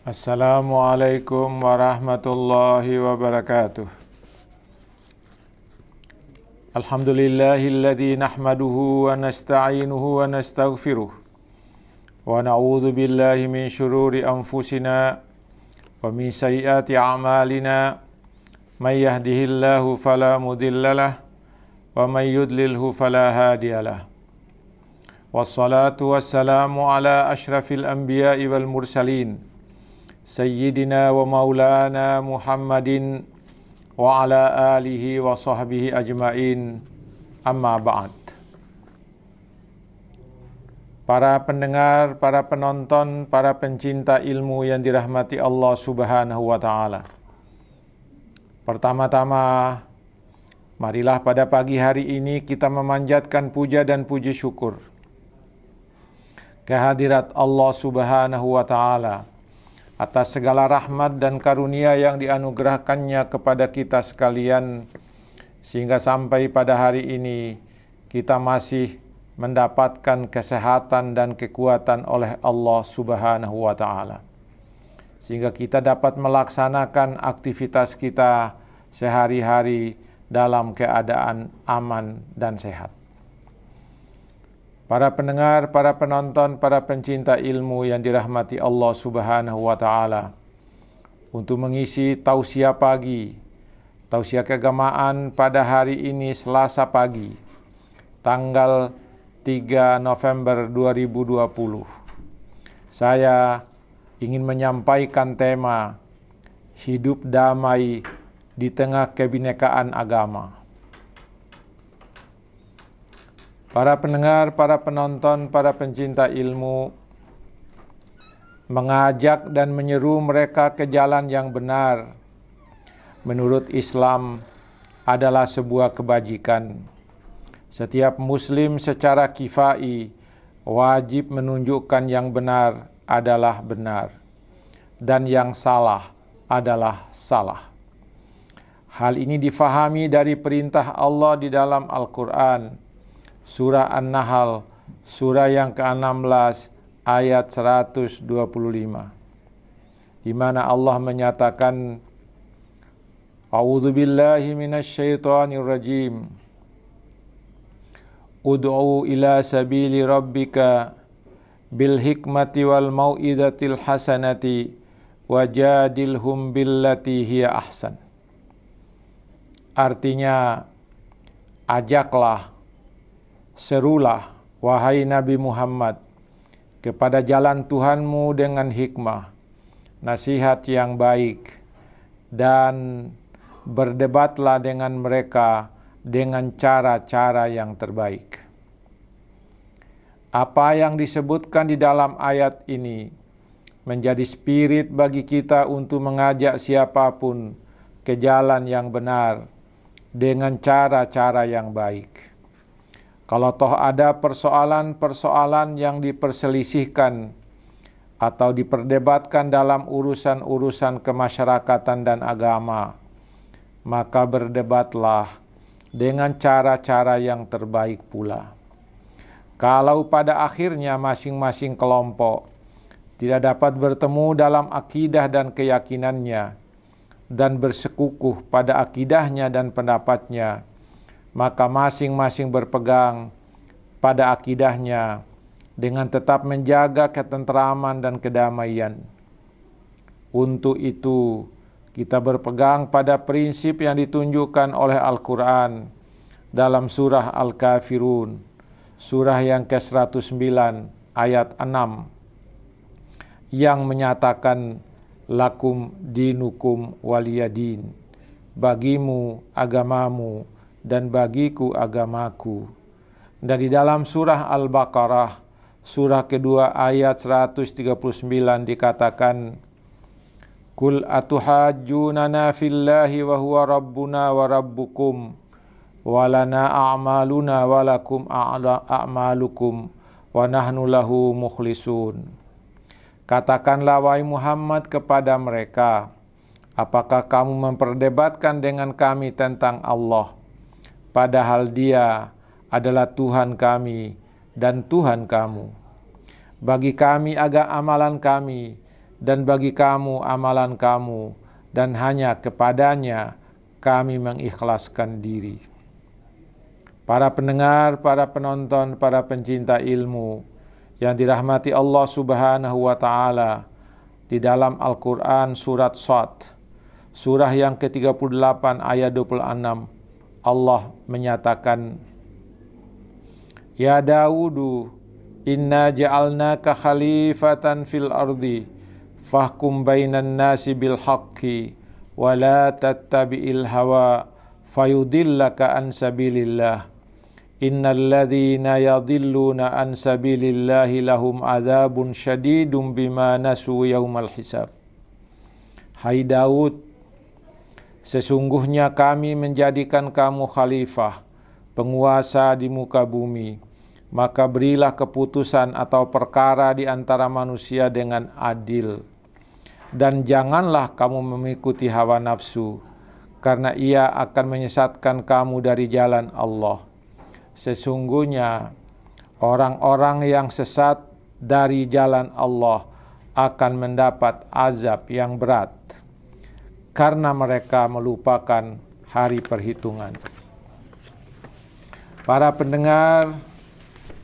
Assalamualaikum warahmatullahi wabarakatuh. Alhamdulillahilladzi nahmaduhu wa nasta'inuhu wa nastaghfiruh wa na'udzu billahi min syururi anfusina wa min sayyiati a'malina. May yahdihillahu fala mudhillalah wa may yudlilhu fala hadiyalah. Wassalatu wassalamu ala asyrafil anbiya'i wal mursalin Sayyidina wa maulana Muhammadin wa ala alihi wa sahbihi ajmain, amma ba'd. Para pendengar, para penonton, para pencinta ilmu yang dirahmati Allah Subhanahu wa ta'ala. Pertama-tama, marilah pada pagi hari ini kita memanjatkan puja dan puji syukur kehadirat Allah Subhanahu wa ta'ala atas segala rahmat dan karunia yang dianugerahkannya kepada kita sekalian, sehingga sampai pada hari ini kita masih mendapatkan kesehatan dan kekuatan oleh Allah Subhanahu wa ta'ala, sehingga kita dapat melaksanakan aktivitas kita sehari-hari dalam keadaan aman dan sehat. Para pendengar, para penonton, para pencinta ilmu yang dirahmati Allah Subhanahu wa ta'ala, untuk mengisi tausiah pagi, tausiah keagamaan pada hari ini Selasa pagi, tanggal 3 November 2020. Saya ingin menyampaikan tema hidup damai di tengah kebinekaan agama. Para pendengar, para penonton, para pencinta ilmu, mengajak dan menyeru mereka ke jalan yang benar menurut Islam adalah sebuah kebajikan. Setiap muslim secara kifai wajib menunjukkan yang benar adalah benar dan yang salah adalah salah. Hal ini difahami dari perintah Allah di dalam Al-Quran, Surah An-Nahl, surah yang ke-16 ayat 125, di mana Allah menyatakan, A'udzubillahi minasyaitonir rajim. Ud'u ila sabili rabbika bil hikmati wal mau'izatil hasanati wajadilhum billati hiya ahsan. Artinya, ajaklah, serulah, wahai Nabi Muhammad, kepada jalan Tuhanmu dengan hikmah, nasihat yang baik, dan berdebatlah dengan mereka dengan cara-cara yang terbaik. Apa yang disebutkan di dalam ayat ini menjadi spirit bagi kita untuk mengajak siapapun ke jalan yang benar dengan cara-cara yang baik. Kalau toh ada persoalan-persoalan yang diperselisihkan atau diperdebatkan dalam urusan-urusan kemasyarakatan dan agama, maka berdebatlah dengan cara-cara yang terbaik pula. Kalau pada akhirnya masing-masing kelompok tidak dapat bertemu dalam akidah dan keyakinannya dan bersekukuh pada akidahnya dan pendapatnya, maka masing-masing berpegang pada akidahnya dengan tetap menjaga ketentraman dan kedamaian. Untuk itu, kita berpegang pada prinsip yang ditunjukkan oleh Al-Quran dalam surah Al-Kafirun, surah yang ke-109 ayat 6, yang menyatakan, Lakum dinukum waliyadin, bagimu agamamu dan bagiku agamaku. Dan di dalam surah Al-Baqarah, surah kedua ayat 139 dikatakan, Kul atuhajjunana fillahi wa huwa rabbuna wa rabbukum walana a'maluna walakum a'malukum wa nahnu lahu mukhlisun. Katakanlah wahai Muhammad kepada mereka, apakah kamu memperdebatkan dengan kami tentang Allah, padahal Dia adalah Tuhan kami dan Tuhan kamu. Bagi kami amalan kami dan bagi kamu amalan kamu, dan hanya kepadanya kami mengikhlaskan diri. Para pendengar, para penonton, para pencinta ilmu yang dirahmati Allah Subhanahu wa Ta'ala, di dalam Al-Quran surat Shad, surah yang ke-38 ayat 26, Allah menyatakan, Ya Dawudu, inna ja'alnaka khalifatan fil ardi, fahkum bainan nasi bil haqqi, wa la tattabi'il hawa, fayudillaka an sabilillah. Innal ladzina yadhilluna an sabilillahi lahum adzabun syadidun bima nasu yaumal hisab. Hai Daud, sesungguhnya kami menjadikan kamu khalifah, penguasa di muka bumi, maka berilah keputusan atau perkara di antara manusia dengan adil. Dan janganlah kamu mengikuti hawa nafsu, karena ia akan menyesatkan kamu dari jalan Allah. Sesungguhnya orang-orang yang sesat dari jalan Allah akan mendapat azab yang berat, karena mereka melupakan hari perhitungan. Para pendengar,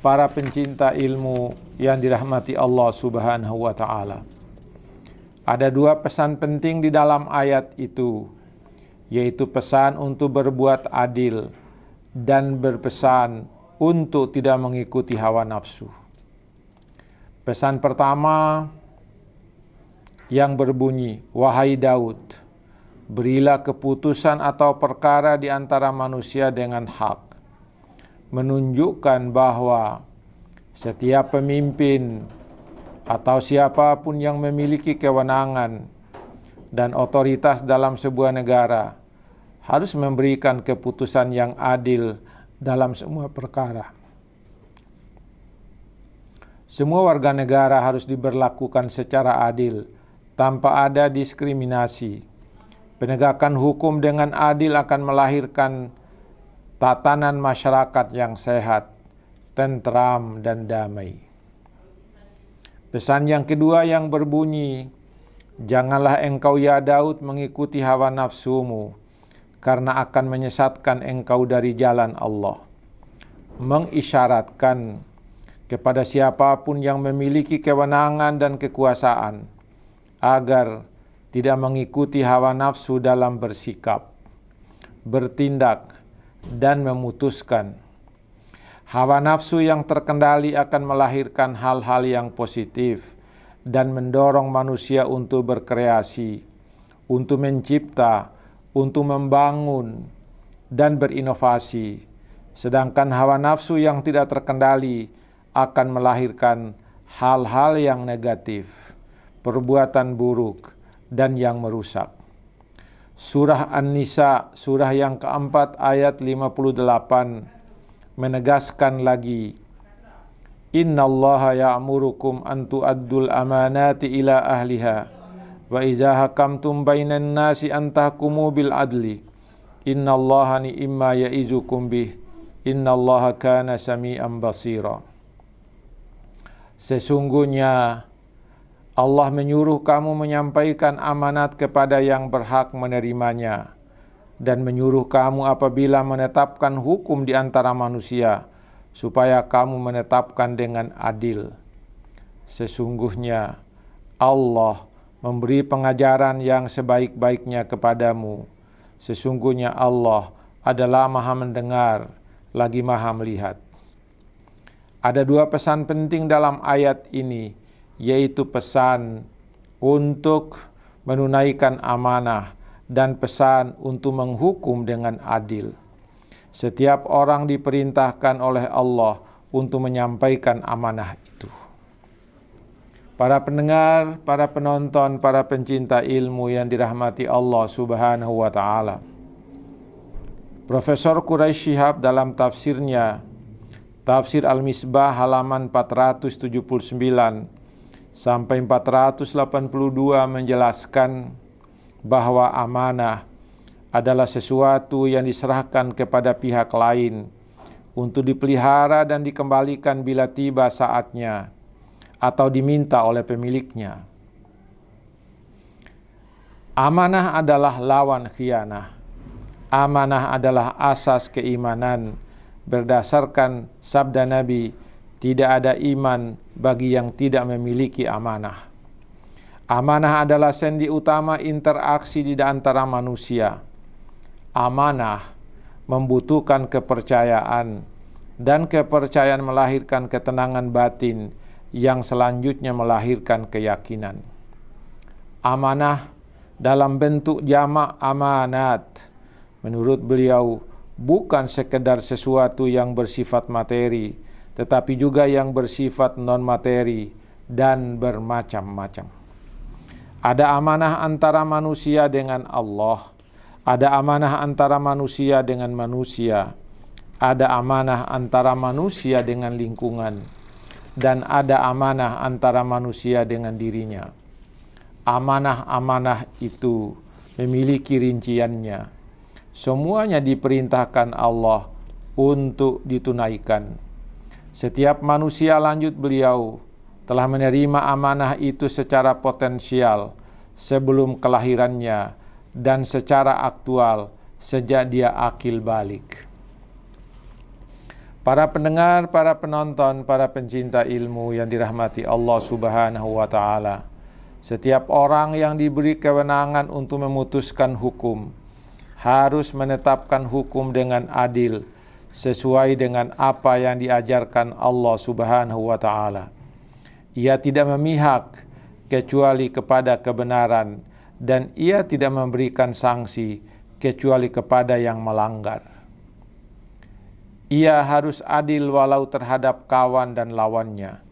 para pencinta ilmu yang dirahmati Allah Subhanahu wa Ta'ala, ada dua pesan penting di dalam ayat itu, yaitu pesan untuk berbuat adil dan berpesan untuk tidak mengikuti hawa nafsu. Pesan pertama yang berbunyi, wahai Daud, berilah keputusan atau perkara di antara manusia dengan hak, menunjukkan bahwa setiap pemimpin atau siapapun yang memiliki kewenangan dan otoritas dalam sebuah negara harus memberikan keputusan yang adil dalam semua perkara. Semua warga negara harus diberlakukan secara adil, tanpa ada diskriminasi. Penegakan hukum dengan adil akan melahirkan tatanan masyarakat yang sehat, tentram, dan damai. Pesan yang kedua yang berbunyi, janganlah engkau ya Daud mengikuti hawa nafsumu, karena akan menyesatkan engkau dari jalan Allah. Mengisyaratkan kepada siapapun yang memiliki kewenangan dan kekuasaan, agar tidak mengikuti hawa nafsu dalam bersikap, bertindak, dan memutuskan. Hawa nafsu yang terkendali akan melahirkan hal-hal yang positif dan mendorong manusia untuk berkreasi, untuk mencipta, untuk membangun, dan berinovasi. Sedangkan hawa nafsu yang tidak terkendali akan melahirkan hal-hal yang negatif, perbuatan buruk, dan yang merusak. Surah An-Nisa, surah yang keempat ayat 58 menegaskan lagi, Innallaha ya'murukum an tu'addul amanati ila ahliha wa iza hakamtum bainan nasi an tahkumu bil adli innallaha ni'imma ya'izukum bih innallaha kana sami'an basira. Sesungguhnya Allah menyuruh kamu menyampaikan amanat kepada yang berhak menerimanya, dan menyuruh kamu apabila menetapkan hukum di antara manusia, supaya kamu menetapkan dengan adil. Sesungguhnya Allah memberi pengajaran yang sebaik-baiknya kepadamu. Sesungguhnya Allah adalah Maha mendengar, lagi Maha melihat. Ada dua pesan penting dalam ayat ini, yaitu pesan untuk menunaikan amanah dan pesan untuk menghukum dengan adil. Setiap orang diperintahkan oleh Allah untuk menyampaikan amanah itu. Para pendengar, para penonton, para pencinta ilmu yang dirahmati Allah Subhanahu wa Ta'ala, Profesor Quraisy Shihab dalam tafsirnya, Tafsir Al-Misbah halaman 479 sampai 482 menjelaskan bahwa amanah adalah sesuatu yang diserahkan kepada pihak lain untuk dipelihara dan dikembalikan bila tiba saatnya atau diminta oleh pemiliknya. Amanah adalah lawan khianah. Amanah adalah asas keimanan. Berdasarkan sabda Nabi, tidak ada iman bagi yang tidak memiliki amanah. Amanah adalah sendi utama interaksi di antara manusia. Amanah membutuhkan kepercayaan, dan kepercayaan melahirkan ketenangan batin yang selanjutnya melahirkan keyakinan. Amanah dalam bentuk jamak amanat, menurut beliau, bukan sekedar sesuatu yang bersifat materi, tetapi juga yang bersifat non-materi dan bermacam-macam. Ada amanah antara manusia dengan Allah, ada amanah antara manusia dengan manusia, ada amanah antara manusia dengan lingkungan, dan ada amanah antara manusia dengan dirinya. Amanah-amanah itu memiliki rinciannya. Semuanya diperintahkan Allah untuk ditunaikan. Setiap manusia, lanjut beliau, telah menerima amanah itu secara potensial sebelum kelahirannya dan secara aktual sejak dia akil balik. Para pendengar, para penonton, para pencinta ilmu yang dirahmati Allah Subhanahu wa Ta'ala, setiap orang yang diberi kewenangan untuk memutuskan hukum harus menetapkan hukum dengan adil sesuai dengan apa yang diajarkan Allah Subhanahu wa Ta'ala. Ia tidak memihak kecuali kepada kebenaran, dan ia tidak memberikan sanksi kecuali kepada yang melanggar. Ia harus adil walau terhadap kawan dan lawannya.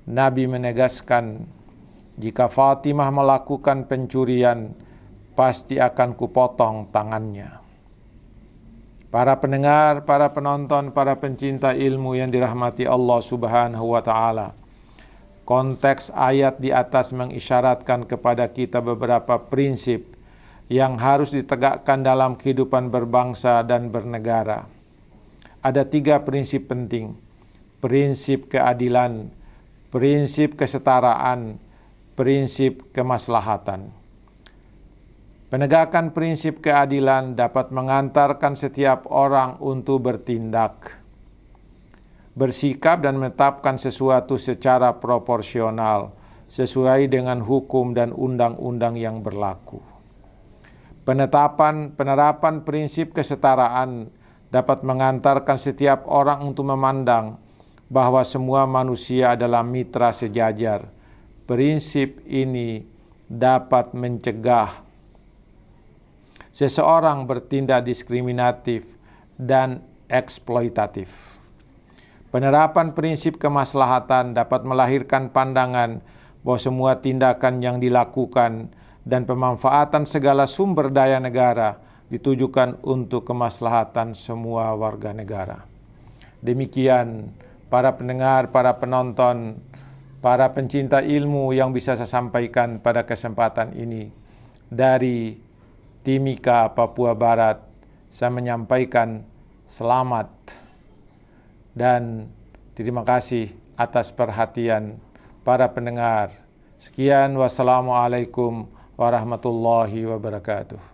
Nabi menegaskan, jika Fatimah melakukan pencurian, pasti akan kupotong tangannya. Para pendengar, para penonton, para pencinta ilmu yang dirahmati Allah Subhanahu wa Ta'ala, konteks ayat di atas mengisyaratkan kepada kita beberapa prinsip yang harus ditegakkan dalam kehidupan berbangsa dan bernegara. Ada 3 prinsip penting: prinsip keadilan, prinsip kesetaraan, prinsip kemaslahatan. Penegakan prinsip keadilan dapat mengantarkan setiap orang untuk bertindak, bersikap dan menetapkan sesuatu secara proporsional sesuai dengan hukum dan undang-undang yang berlaku. Penerapan prinsip kesetaraan dapat mengantarkan setiap orang untuk memandang bahwa semua manusia adalah mitra sejajar. Prinsip ini dapat mencegah seseorang bertindak diskriminatif dan eksploitatif. Penerapan prinsip kemaslahatan dapat melahirkan pandangan bahwa semua tindakan yang dilakukan dan pemanfaatan segala sumber daya negara ditujukan untuk kemaslahatan semua warga negara. Demikian para pendengar, para penonton, para pencinta ilmu yang bisa saya sampaikan pada kesempatan ini. Dari Timika, Papua Barat, saya menyampaikan selamat dan terima kasih atas perhatian para pendengar. Sekian, wassalamualaikum warahmatullahi wabarakatuh.